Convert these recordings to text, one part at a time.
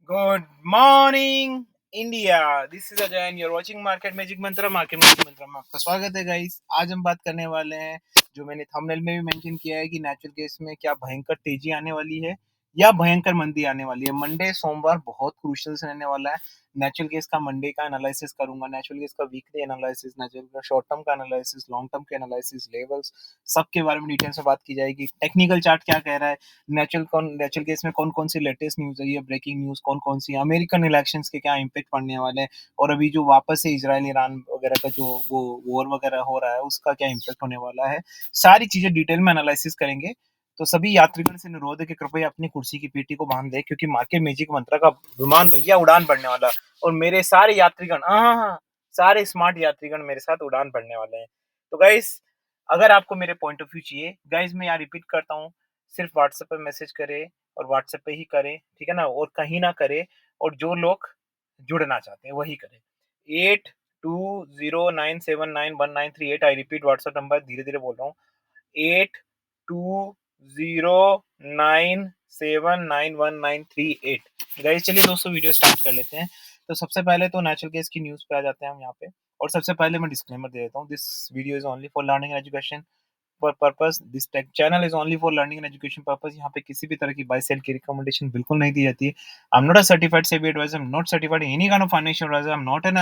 Good morning, India. This is Ajay and you're watching Market Magic Mantra. Market Magic Mantra में आपका स्वागत है guys. आज हम बात करने वाले हैं जो मैंने थंबनेल में भी मेंशन किया है कि नेचुरल गैस में क्या भयंकर तेजी आने वाली है या भयंकर मंदी आने वाली है। मंडे सोमवार बहुत क्रूशियल रहने वाला है। नेचुरल गैस का मंडे का एनालिसिस करूंगा, नेचुरल गैस का वीकली एनालिसिस, नेचुरल का शॉर्ट टर्म का एनालिसिस, लॉन्ग टर्म के एनालिसिस, लेवल्स सबके बारे में डिटेल से बात की जाएगी। टेक्निकल चार्ट क्या कह रहा है, नेचुरल केस में कौन कौन सी लेटेस्ट न्यूज है, ये ब्रेकिंग न्यूज कौन कौन सी, अमेरिकन इलेक्शंस के क्या इम्पैक्ट पड़ने वाले हैं, और अभी जो वापस से इजराइल ईरान वगैरह का जो वो वॉर वगैरह हो रहा है उसका क्या इम्पैक्ट होने वाला है। सारी चीजें डिटेल में एनालिसिस करेंगे। तो सभी यात्रीगण से अनुरोध है कि कृपया अपनी कुर्सी की पेटी को बांध दे, क्योंकि मार्केट मैजिक मंत्रा का विमान भैया उड़ान भरने वाला है। और मेरे सारे यात्रीगण, हाँ, सारे स्मार्ट यात्रीगण मेरे साथ उड़ान भरने वाले हैं। तो गाइस, अगर आपको मेरे पॉइंट ऑफ व्यू चाहिए गाइस, मैं यहाँ रिपीट करता हूँ, सिर्फ व्हाट्सएप पे मैसेज करे और व्हाट्सएप पे ही करे, ठीक है ना, और कहीं ना करे। और जो लोग जुड़ना चाहते हैं वही करें। 8209791938। आई रिपीट व्हाट्सएप नंबर, धीरे धीरे बोल रहा हूँ। 8209791938। गाइस चलिए दोस्तों, वीडियो स्टार्ट कर लेते हैं। तो सबसे पहले तो नेचुरल गैस की न्यूज पे आ जाते हैं हम यहाँ पे। और सबसे पहले मैं डिस्क्लेमर दे देता हूँ, this video is only for learning and education purpose. This take channel is only for learning and education purpose. यहाँ पे किसी भी तरह की बाय सेल की रिकमेंडेशन बिल्कुल नहीं दी जाती है। I am not a certified SEBI advisor, I am not certified any kind of financial advisor, I am not an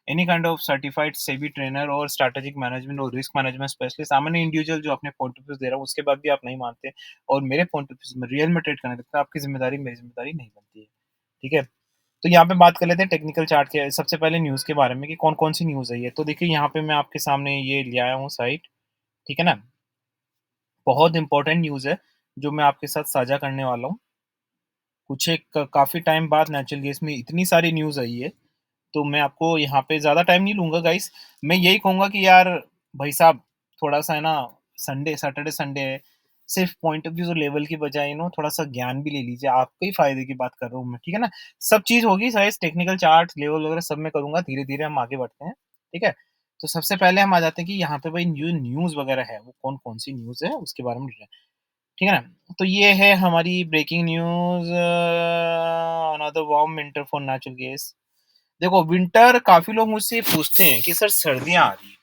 any kind of certified SEBI trainer और स्ट्रेटेजिक मैनेजमेंट और risk management specialist. सामान्य individual जो अपने point of view दे रहा हूँ उसके बाद भी आप नहीं मानते और मेरे पॉइंट ऑफ व्यू में रियल में ट्रेड करने लगता है, आपकी जिम्मेदारी मेरी जिम्मेदारी नहीं बनती है। ठीक है, तो यहाँ पे बात कर लेते हैं टेक्निकल चार्ट के। सबसे पहले न्यूज के बारे में कि कौन कौन सी न्यूज है ये। तो देखिए यहाँ पे मैं आपके सामने ये ले आया हूँ साइट, ठीक है ना। बहुत इंपॉर्टेंट न्यूज़ है जो मैं आपके साथ साझा करने वाला हूँ। कुछ एक काफ़ी टाइम बाद नेचुरल गैस में इतनी सारी न्यूज़ आई है, तो मैं आपको यहाँ पे ज़्यादा टाइम नहीं लूँगा गाइस। मैं यही कहूँगा कि यार भाई साहब, थोड़ा-सा है ना, संडे सैटरडे संडे है, सिर्फ़ पॉइंट ऑफ व्यू और लेवल की बजाय थोड़ा-सा ज्ञान भी ले लीजिए। आपके ही फ़ायदे की बात कर रहा हूँ मैं, ठीक है ना? सब चीज़ होगी गाइस, टेक्निकल चार्ट, लेवल वगैरह सब मैं करूँगा, धीरे-धीरे हम आगे बढ़ते हैं, ठीक है? तो सबसे पहले हम आ जाते हैं कि यहाँ पे भाई जो न्यूज़ वगैरह है, वो कौन-कौन सी न्यूज़ है, उसके बारे में ठीक है ना? तो ये है हमारी breaking news, another warm winter for natural gas. देखो, विंटर काफ़ी लोग मुझसे पूछते हैं कि सर सर्दियाँ आ रही हैं,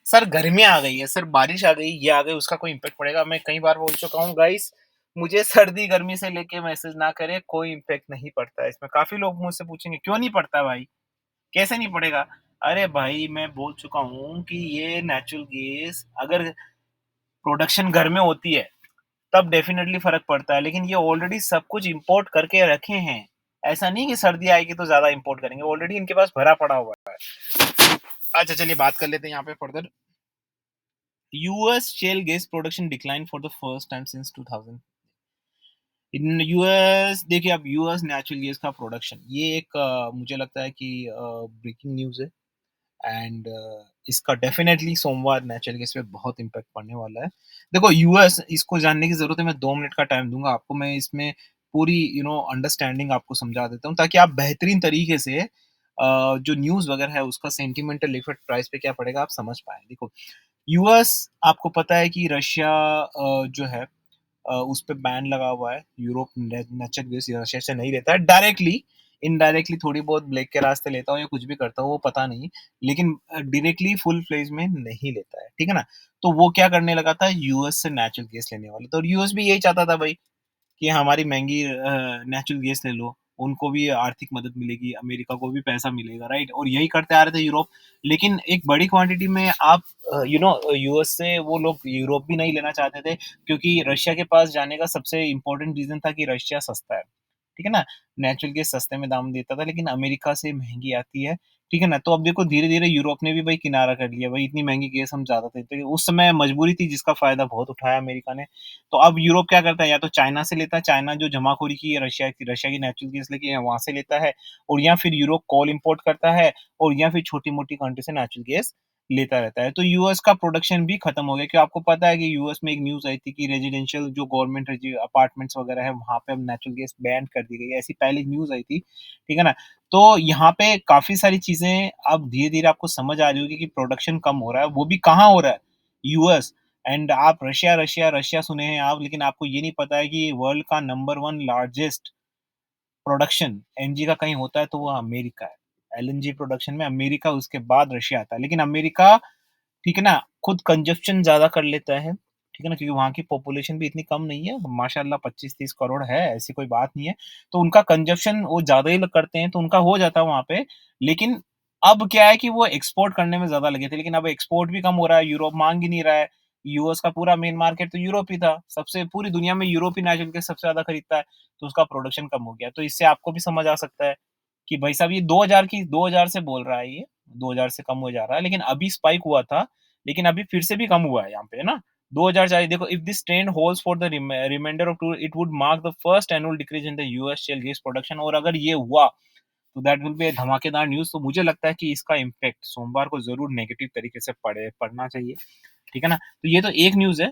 सर गर्मियाँ आ गई है, सर बारिश आ गई, ये आ गई, उसका कोई इम्पैक्ट पड़ेगा? मैं कई बार बोल चुका हूँ गाइस, मुझे सर्दी गर्मी से लेके मैसेज ना करें, कोई इम्पैक्ट नहीं पड़ता है इसमें। काफ़ी लोग मुझसे पूछेंगे क्यों नहीं पड़ता भाई? कैसे नहीं पड़ेगा? अरे भाई, मैं बोल चुका हूँ कि ये नेचुरल गैस अगर प्रोडक्शन घर में होती है तब डेफिनेटली फर्क पड़ता है, लेकिन ये ऑलरेडी सब कुछ इंपोर्ट करके रखे हैं। ऐसा नहीं कि सर्दी आएगी तो ज्यादा इंपोर्ट करेंगे, ऑलरेडी इनके पास भरा पड़ा हुआ है। अच्छा चलिए बात कर लेते हैं यहाँ पे further. US shale gas production decline for the first time since 2000 in US. देखिए, अब यूएस नेचुरल गैस का प्रोडक्शन, ये एक मुझे लगता है कि ब्रेकिंग न्यूज है। एंड इसका डेफिनेटली सोमवार नेचुरल गैस पे बहुत इम्पैक्ट पड़ने वाला है। देखो, यूएस, इसको जानने की जरूरत है, मैं 2 मिनट का टाइम दूंगा आपको, मैं इसमें पूरी अंडरस्टैंडिंग आपको समझा देता हूँ ताकि आप बेहतरीन तरीके से जो न्यूज़ वगैरह है उसका सेंटिमेंटल इफेक्ट प्राइस पे क्या पड़ेगा आप समझ पाए। देखो, यूएस, आपको पता है कि रशिया जो है उस पे बैन लगा हुआ है। यूरोप नेचुरल गैस रशिया से नहीं लेता है डायरेक्टली, इनडायरेक्टली थोड़ी बहुत ब्लैक के रास्ते लेता हो या कुछ भी करता हो वो पता नहीं, लेकिन डायरेक्टली फुल फ्लेज में नहीं लेता है, ठीक है ना। तो वो क्या करने लगा था, यूएस से नेचुरल गैस लेने वाला, तो यूएस भी यही चाहता था भाई कि हमारी महँगी नेचुरल गैस ले लो, उनको भी आर्थिक मदद मिलेगी, अमेरिका को भी पैसा मिलेगा, राइट? और यही करते आ रहे थे यूरोप। लेकिन एक बड़ी क्वांटिटी में आप यूएस से वो लोग यूरोप भी नहीं लेना चाहते थे, क्योंकि रशिया के पास जाने का सबसे इम्पोर्टेंट रीज़न था कि रशिया सस्ता है। ठीक है ना? नेचुरल गैस सस्ते में दाम देता था, लेकिन अमेरिका से महँगी आती है, ठीक है ना? तो अब देखो धीरे-धीरे यूरोप ने भी भाई किनारा कर लिया, भाई इतनी महँगी गैस हम ज़्यादा देते हैं। उस समय मजबूरी थी जिसका फ़ायदा बहुत उठाया अमेरिका ने। तो अब यूरोप क्या करता है, या तो चाइना से लेता है, चाइना जो जमाखोरी की है रशिया की नेचुरल गैस लेके वहाँ से लेता है, और या फिर यूरोप कोल इंपोर्ट करता है, और या फिर छोटी-मोटी कंट्री से नेचुरल गैस लेता रहता है। तो यूएस का प्रोडक्शन भी खत्म हो गया, क्योंकि आपको पता है कि यूएस में एक न्यूज़ आई थी कि रेजिडेंशियल जो गवर्नमेंट रेज़ि अपार्टमेंट्स वगैरह है, वहाँ पे अब नेचुरल गैस बैन कर दी गई है। ऐसी पहले न्यूज़ आई थी, ठीक है ना? तो यहाँ पे काफ़ी सारी चीज़ें अब धीरे-धीरे आपको समझ आ रही होगी कि प्रोडक्शन कम हो रहा है, वो भी कहाँ हो रहा है? यूएस। एंड आप रशिया, रशिया, रशिया सुने हैं आप, लेकिन आपको ये नहीं पता है कि वर्ल्ड का नंबर 1 लार्जेस्ट प्रोडक्शन एनजी का कहीं होता है तो वो अमेरिका है। एलएनजी प्रोडक्शन में अमेरिका, उसके बाद रशिया आता है। लेकिन अमेरिका, ठीक है ना, खुद कंजप्शन ज़्यादा कर लेता है, ठीक है ना? क्योंकि वहाँ की पॉपुलेशन भी इतनी कम नहीं है, माशाल्लाह 25-30 करोड़ है, ऐसी कोई बात नहीं है। तो उनका कंजप्शन वो ज़्यादा ही लोग करते हैं, तो उनका हो जाता है वहाँ पे। लेकिन अब क्या है कि वो एक्सपोर्ट करने में ज़्यादा लगे थे, लेकिन अब एक्सपोर्ट भी कम हो रहा है, यूरोप माँग ही नहीं रहा है। यूएस का पूरा मेन मार्केट तो यूरोप ही था, सबसे पूरी दुनिया में यूरोप ही नेचुरल गैस सबसे ज़्यादा खरीदता है, तो उसका प्रोडक्शन कम हो गया। तो इससे आपको भी समझ आ सकता है कि भाई साहब ये 2000 से बोल रहा है ये, 2000 से कम हो जा रहा है, लेकिन अभी स्पाइक हुआ था, लेकिन अभी फिर से भी कम हुआ है यहाँ पे, है ना? 2040 देखो, if this trend holds for the reminder of two, it would mark the first annual decrease in the US shale gas production. और अगर ये हुआ तो दैट विल बी ए धमाकेदार न्यूज़। तो मुझे लगता है कि इसका इम्पैक्ट सोमवार को ज़रूर नेगेटिव तरीके से पड़ना चाहिए, ठीक है ना? तो ये तो एक न्यूज़ है।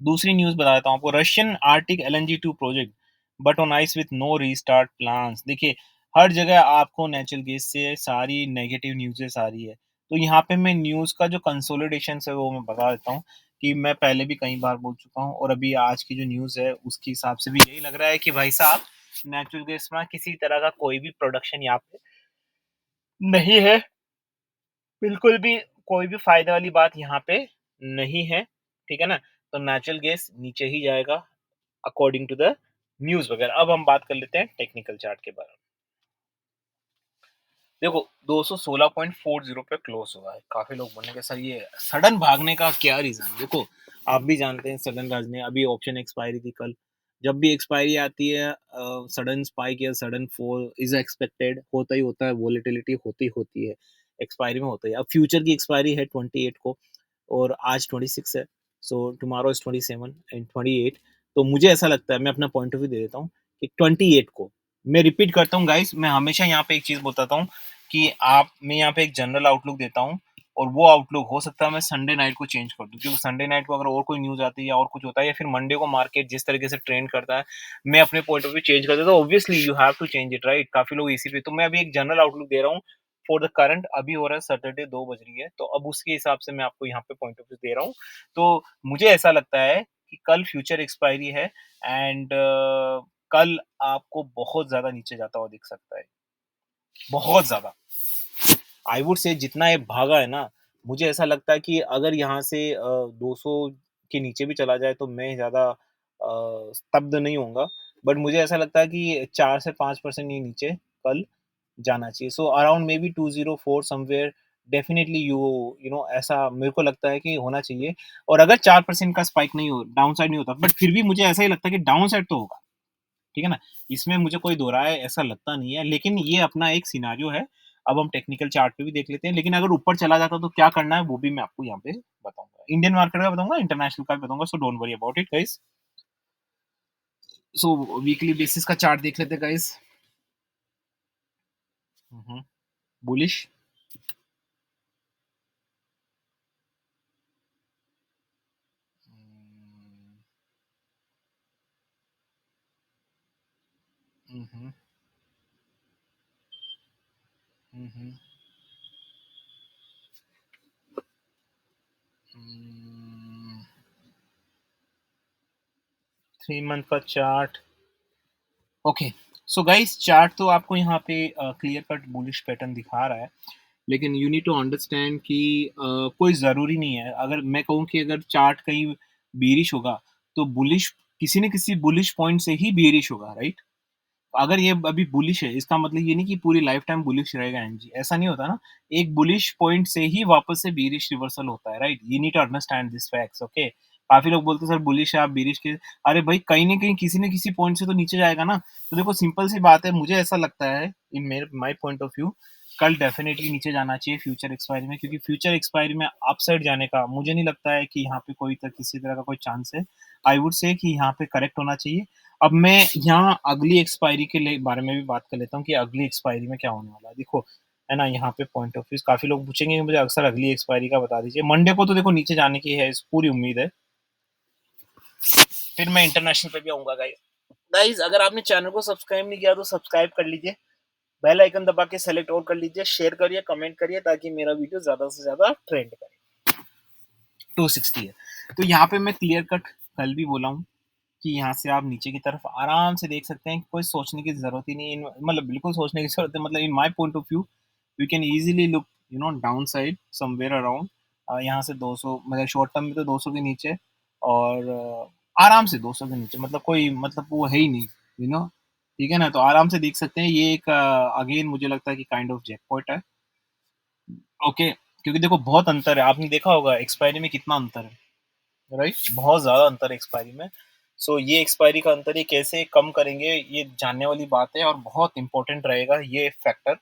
दूसरी न्यूज़ बता देता हूँ आपको, Russian Arctic LNG 2 project but on ice with no restart plans. देखिए, हर जगह आपको नेचुरल गैस से सारी नेगेटिव न्यूज़ेस आ रही है। तो यहाँ पे मैं न्यूज़ का जो कंसोलिडेशन है वो मैं बता देता हूँ कि मैं पहले भी कई बार बोल चुका हूँ, और अभी आज की जो न्यूज़ है उसके हिसाब से भी यही लग रहा है कि भाई साहब, नेचुरल गैस में किसी तरह का कोई भी प्रोडक्शन यहाँ पे नहीं है। बिल्कुल भी कोई भी फ़ायदे वाली बात यहाँ पे नहीं है, ठीक है ना? तो नेचुरल गैस नीचे ही जाएगा अकॉर्डिंग टू द न्यूज़ वगैरह। अब हम बात कर लेते हैं टेक्निकल चार्ट के बारे में। देखो, 216.40 पे क्लोज हुआ है। काफ़ी लोग बोलेंगे सर ये सडन भागने का क्या रीज़न? देखो, आप भी जानते हैं सडन भागने, अभी ऑप्शन एक्सपायरी थी कल। जब भी एक्सपायरी आती है सडन स्पाइक या सडन फॉल इज़ एक्सपेक्टेड, होता ही होता है, वोलेटिलिटी होती है, एक्सपायरी में होता है। अब फ्यूचर की एक्सपायरी है 28 को और आज 26 है, सो टुमारो इज़ 27 एंड 28। तो मुझे ऐसा लगता है, मैं अपना पॉइंट ऑफ व्यू दे देता हूँ कि 28 को, मैं रिपीट करता हूँ गाइस, मैं हमेशा यहाँ पे एक चीज़ बताता हूँ कि आप, मैं यहाँ पे एक जनरल आउटलुक देता हूँ, और वो आउटलुक हो सकता है मैं संडे नाइट को चेंज कर दूँ, क्योंकि संडे नाइट को अगर और कोई न्यूज़ आती है या और कुछ होता है, या फिर मंडे को मार्केट जिस तरीके से ट्रेंड करता है, मैं अपने पॉइंट ऑफ व्यू चेंज कर देता हूँ। Obviously you have to change it, right? काफ़ी लोग इसी पे, तो मैं अभी एक जनरल आउटलुक दे रहा हूँ फॉर द करंट। अभी हो रहा है सैटरडे, 2 बज रही है, तो अब उसके हिसाब से मैं आपको यहाँ पे पॉइंट ऑफ व्यू दे रहा हूँ। तो मुझे ऐसा लगता है कि कल फ्यूचर एक्सपायरी है, एंड कल आपको बहुत ज़्यादा नीचे जाता हुआ दिख सकता है, बहुत ज़्यादा। आई वुड से जितना ये भागा है ना, मुझे ऐसा लगता है कि अगर यहाँ से 200 के नीचे भी चला जाए तो मैं ज़्यादा स्तब्ध नहीं होऊँगा। बट मुझे ऐसा लगता है कि 4 से 5% ये नीचे कल जाना चाहिए। So around maybe 204 somewhere, definitely you know ऐसा मेरे को लगता है कि होना चाहिए। और अगर 4% का स्पाइक नहीं हो, डाउनसाइड नहीं होता, बट फिर भी मुझे ऐसा ही लगता है कि डाउनसाइड तो होगा। ठीक है ना? इसमें मुझे कोई दो राय ऐसा लगता नहीं है, लेकिन ये अपना एक सिनेरियो है। अब हम टेक्निकल चार्ट पे भी देख लेते हैं, लेकिन अगर ऊपर चला जाता तो क्या करना है वो भी मैं आपको यहाँ पे बताऊँगा। इंडियन मार्केट का बताऊँगा, इंटरनेशनल का भी बताऊँगा, so don't worry about it guys. So weekly basis का चार्ट देख लेते हैं गाइस। हुँ, बुलिश। हुँ, हुँ, हुँ, हुँ, हुँ, 3 मंथ का chart. Okay, so guys chart तो आपको यहाँ पे क्लियर कट बुलिश पैटर्न दिखा रहा है। लेकिन यू नीड टू अंडरस्टैंड कि कोई ज़रूरी नहीं है। अगर मैं कहूँ कि अगर चार्ट कहीं बेयरिश होगा, तो बुलिश किसी न किसी बुलिश पॉइंट से ही बेयरिश होगा, राइट? अगर ये अभी बुलिश है, इसका मतलब ये नहीं कि पूरी लाइफ टाइम बुलिश रहेगा एनजी, ऐसा नहीं होता ना। एक बुलिश पॉइंट से ही वापस से बेयरिश रिवर्सल होता है, right? You need to understand this facts, okay? काफ़ी लोग बोलते हैं सर बुलिश है, आप बेयरिश के, अरे भाई कहीं न कहीं किसी न किसी पॉइंट से तो नीचे जाएगा ना। तो देखो सिंपल सी बात है, मुझे ऐसा लगता है इन मेरे माय पॉइंट ऑफ व्यू, कल डेफिनिटली नीचे जाना चाहिए फ्यूचर एक्सपायरी में, क्योंकि फ्यूचर एक्सपायरी में अपसाइड जाने का मुझे नहीं लगता है कि यहाँ पे किसी तरह का कोई चांस है। आई वुड से कि यहाँ पे करेक्ट होना चाहिए। अब मैं यहाँ अगली एक्सपायरी के लिए बारे में भी बात कर लेता हूँ कि अगली एक्सपायरी में क्या होने वाला है। देखो, है ना, यहाँ पे पॉइंट ऑफ व्यू काफ़ी लोग पूछेंगे कि मुझे अक्सर अगली एक्सपायरी का बता दीजिए। मंडे को तो देखो नीचे जाने की है, इस पूरी उम्मीद है। फिर मैं इंटरनेशनल पे भी आऊँगा गाइस। गाइस अगर आपने चैनल को सब्सक्राइब नहीं किया तो सब्सक्राइब कर लीजिए। बेल आइकन दबा के सेलेक्ट और कर लीजिए, शेयर करिए, कमेंट करिए, ताकि मेरा वीडियो ज़्यादा से ज़्यादा ट्रेंड करे। 260 है। तो यहाँ पे मैं क्लियर कट कल भी बोला हूँ कि यहाँ से आप नीचे की तरफ आराम से देख सकते हैं, कोई सोचने की ज़रूरत ही नहीं है। मतलब बिल्कुल सोचने की ज़रूरत है, मतलब in my point of view, we can easily look downside somewhere around यहाँ से 200, मतलब शॉर्ट टर्म में तो 200 के नीचे, और आराम से 200 के नीचे, मतलब कोई मतलब वो है ही नहीं, यू नो ठीक है ना? तो आराम से देख सकते हैं, ये एक अगेन मुझे लगता है कि काइंड ऑफ जैकपॉट है। ओके, क्योंकि देखो बहुत अंतर है, आपने देखा होगा एक्सपायरी में कितना अंतर है। राइट, बहुत ज़्यादा अंतर है एक्सपायरी में। सो ये एक्सपायरी का अंतर ये कैसे कम करेंगे, ये जानने वाली बात है, और बहुत इंपॉर्टेंट रहेगा ये फैक्टर।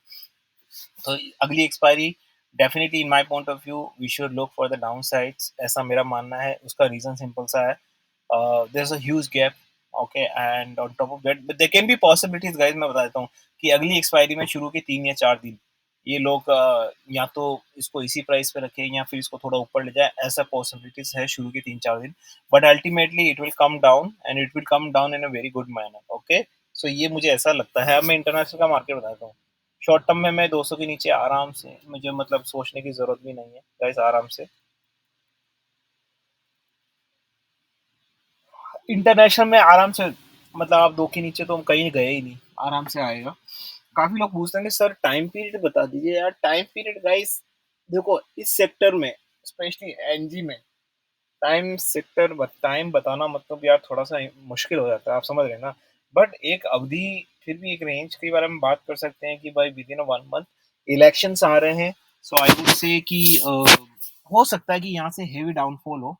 तो अगली expiry definitely in my point of view we should look for the downsides, ऐसा मेरा मानना है। उसका रीज़न सिंपल सा है, there is a huge gap, okay, and on top of that but there can be possibilities guys, मैं बता देता हूँ कि अगली एक्सपायरी में शुरू के 3 या 4 दिन ये लोग या तो इसको इसी प्राइस पे रखें या फिर इसको थोड़ा ऊपर ले जाए, ऐसा पॉसिबिलिटीज़ है शुरू के 3-4 दिन। But ultimately it will come down and it will come down in a very good manner, okay. So ये मुझे ऐसा लगता है। अब मैं इंटरनेशनल का मार्केट बताता हूँ। शॉर्ट टर्म में मैं 200 के नीचे आराम से, मुझे मतलब सोचने की ज़रूरत भी नहीं है गाइस, आराम से। इंटरनेशनल में आराम से, मतलब आप 2 के नीचे तो हम कहीं गए ही नहीं, आराम से आएगा। काफ़ी लोग पूछते हैं कि सर टाइम पीरियड बता दीजिए यार, टाइम पीरियड गाइस देखो इस सेक्टर में, स्पेशली एनजी में, टाइम बताना मतलब यार थोड़ा-सा मुश्किल हो जाता है, आप समझ रहे हैं ना? बट एक अवधि, फिर भी एक रेंज के बारे में बात कर सकते हैं कि भाई विदिन अ 1 मंथ इलेक्शंस आ रहे हैं। सो आई वुड से कि हो सकता है कि यहाँ से हेवी डाउनफॉल हो,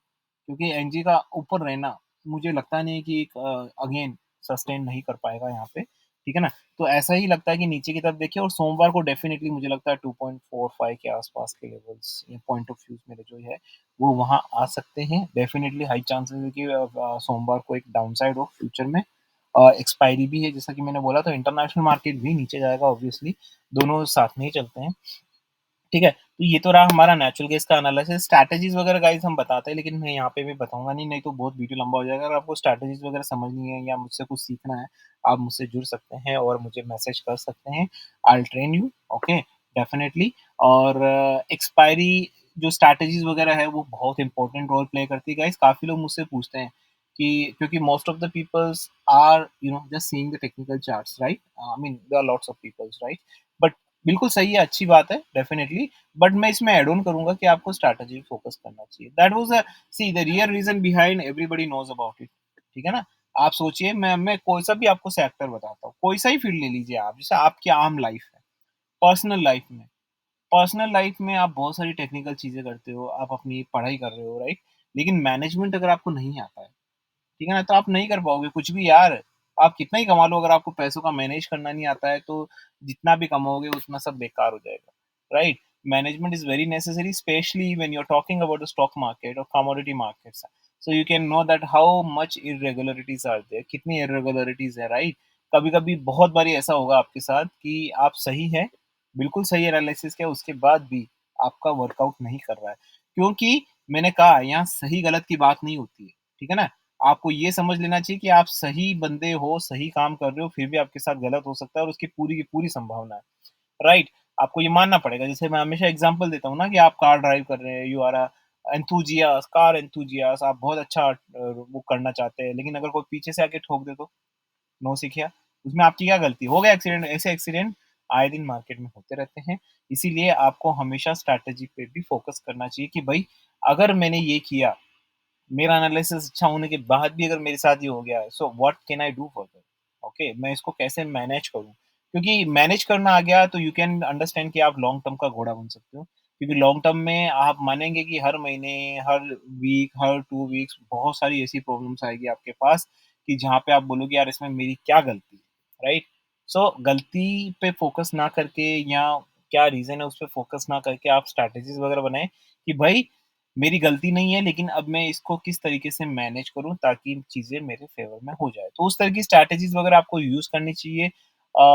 क्योंकि एनजी का ऊपर रहना मुझे लगता नहीं कि एक अगेन सस्टेन नहीं कर पाएगा यहाँ पे, ठीक है ना? तो ऐसा ही लगता है कि नीचे की तरफ देखिए, और सोमवार को डेफिनिटली मुझे लगता है 2.45 के आसपास के लेवल्स, ये पॉइंट ऑफ व्यू मेरे जो है वो वहाँ आ सकते हैं। डेफिनिटली हाई चांसेस है कि सोमवार को एक डाउनसाइड हो फ्यूचर में। एक्सपायरी भी है जैसा कि मैंने बोला, तो इंटरनेशनल मार्केट भी नीचे जाएगा ऑब्वियसली, दोनों साथ में ही चलते हैं। ठीक है? तो ये तो रहा हमारा नेचुरल गैस का एनालिसिस। स्ट्रैटेजीज़ वगैरह गाइज़ हम बताते हैं, लेकिन मैं यहाँ पे भी बताऊँगा नहीं, नहीं तो बहुत वीडियो लंबा हो जाएगा। अगर आपको स्ट्रैटेजीज़ वगैरह समझनी है या मुझसे कुछ सीखना है, आप मुझसे जुड़ सकते हैं और मुझे मैसेज कर सकते हैं। I will train you, okay, definitely. और एक्सपायरी जो स्ट्रैटेजीज़ वगैरह है, वो बहुत इंपॉर्टेंट रोल प्ले करती है गाइज़। काफ़ी लोग मुझसे पूछते हैं कि, क्योंकि most of the peoples are just seeing the technical charts, right? I mean there are lots of peoples, right? But बिल्कुल सही है, अच्छी बात है डेफिनिटली। बट मैं इसमें ऐड ऑन करूँगा कि आपको स्ट्रैटेजी फोकस करना चाहिए। That was see the real reason behind everybody knows about it. ठीक है ना? आप सोचिए, मैं कोई-सा भी आपको सेक्टर बताता हूँ, कोई-सा ही फील्ड ले लीजिए आप, जैसे आपकी आम लाइफ़ है, पर्सनल लाइफ़ में आप बहुत सारी टेक्निकल चीज़ें करते हो, आप अपनी पढ़ाई कर रहे हो, राइट? लेकिन मैनेजमेंट अगर आपको नहीं आता है, ठीक है ना? तो आप नहीं कर पाओगे कुछ भी यार। आप कितना ही कमा लो, अगर आपको पैसों का मैनेज करना नहीं आता है, तो जितना भी कमाओगे उतना सब बेकार हो जाएगा, right? Management is very necessary, specially when you are talking about the stock market और commodity markets. So you can know that how much irregularities are there, कितनी इर्रेगुलरिटीज़ है, राइट? कभी-कभी बहुत बारी ऐसा होगा आपके साथ कि आप सही हैं, बिल्कुल सही एनालिसिस किया, उसके बाद भी आपका वर्कआउट नहीं कर रहा है। क्योंकि मैंने कहा यहाँ सही-गलत की बात नहीं होती है, ठीक है ना? आपको ये समझ लेना चाहिए कि आप सही बंदे हो, सही काम कर रहे हो, फिर भी आपके साथ गलत हो सकता है और उसकी पूरी की पूरी संभावना है, राइट? आपको ये मानना पड़ेगा। जैसे मैं हमेशा एग्ज़ाम्पल देता हूँ ना कि आप कार ड्राइव कर रहे हैं, यू आर कार एंथुसियास्ट, आप बहुत अच्छा वो करना चाहते हैं, लेकिन अगर कोई पीछे से आके ठोक दे तो? नौसिखिया, उसमें आपकी क्या गलती? हो गया एक्सीडेंट, ऐसे एक्सीडेंट आए दिन मार्केट में होते रहते हैं। इसीलिए आपको हमेशा स्ट्रैटेजी पे भी फ़ोकस करना चाहिए कि भई अगर मैंने ये किया, मेरा एनालिसिस अच्छा होने के बाद भी अगर मेरे साथ ये हो गया है, so what can I do further? Okay, मैं इसको कैसे मैनेज करूँ? क्योंकि मैनेज करना आ गया तो यू कैन अंडरस्टैंड कि आप लॉन्ग टर्म का घोड़ा बन सकते हो। क्योंकि लॉन्ग टर्म में आप मानेंगे कि हर महीने, हर वीक, हर 2 वीक्स बहुत सारी ऐसी प्रॉब्लम्स आएगी आपके पास कि जहाँ पे आप बोलोगे यार इसमें मेरी क्या गलती है, राइट? सो गलती पे फ़ोकस ना करके या क्या रीज़न है उस पे फ़ोकस ना करके आप स्ट्रैटेजीज़ वगैरह बनाएँ कि भाई मेरी गलती नहीं है, लेकिन अब मैं इसको किस तरीके से मैनेज करूँ ताकि चीज़ें मेरे फ़ेवर में हो जाए। तो उस तरह की स्ट्रैटेजीज़ वग़ैरह आपको यूज़ करनी चाहिए।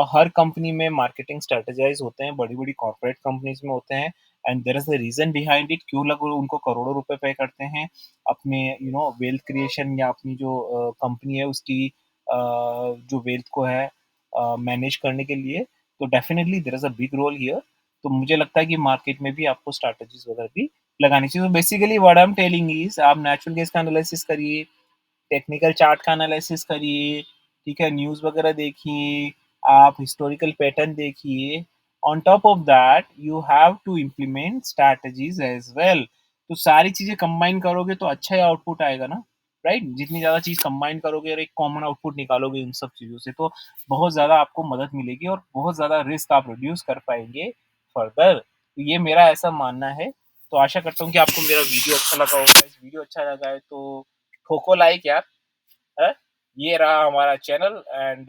हर कंपनी में मार्केटिंग स्ट्रैटेजाइज़ होते हैं, बड़ी-बड़ी कॉर्पोरेट कंपनीज़ में होते हैं and there is a reason behind it, क्यों लोग उनको करोड़ों रुपए पे करते हैं, अपने वेल्थ क्रिएशन या अपनी जो कंपनी है उसकी जो वेल्थ को है मैनेज करने के लिए। तो definitely there is a big role here. तो मुझे लगता है कि मार्केट में भी आपको स्ट्रैटेजीज़ वग़ैरह भी लगानी चाहिए। तो basically what I am telling is आप नेचुरल गैस का एनालिसिस करिए, टेक्निकल चार्ट का एनालिसिस करिए, ठीक है, न्यूज़ वगैरह देखिए, आप हिस्टोरिकल पैटर्न देखिए। On top of that you have to implement strategies as well. तो सारी चीजें कंबाइन करोगे तो अच्छा ही आउटपुट आएगा ना, राइट? जितनी ज्यादा चीज कंबाइन करोगे और एक कॉमन आउटपुट निकालोगे इन सब चीजों से, तो बहुत ज्यादा आपको मदद मिलेगी और बहुत ज्यादा रिस्क आप रिड्यूस कर पाएंगे फर्दर। तो ये मेरा ऐसा मानना है। तो आशा करता हूँ कि आपको मेरा वीडियो अच्छा लगा होगा। इस वीडियो अच्छा लगा है तो ठोको लाइक यार, है? ये रहा हमारा चैनल। एंड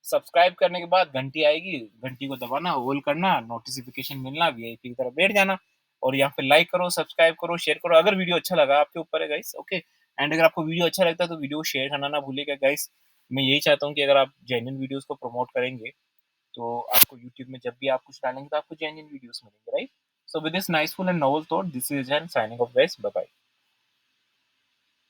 सब्सक्राइब करने के बाद घंटी आएगी, घंटी को दबाना, होल करना, नोटिफिकेशन मिलना, वीआईपी की तरफ बैठ जाना। और यहाँ पे लाइक करो, सब्सक्राइब करो, शेयर करो। अगर वीडियो अच्छा लगा, आपके ऊपर है गाइस, ओके। एंड अगर आपको वीडियो अच्छा लगता है तो वीडियो को शेयर करना ना भूलिएगा गाइस। मैं यही चाहता हूँ कि अगर आप जेन्युइन वीडियोस को प्रमोट करेंगे तो आपको यूट्यूब में जब भी आप कुछ डालेंगे तो आपको जेन्युइन वीडियोस मिलेंगे, right? So with this niceful and novel thought, this is an signing off guys, bye bye.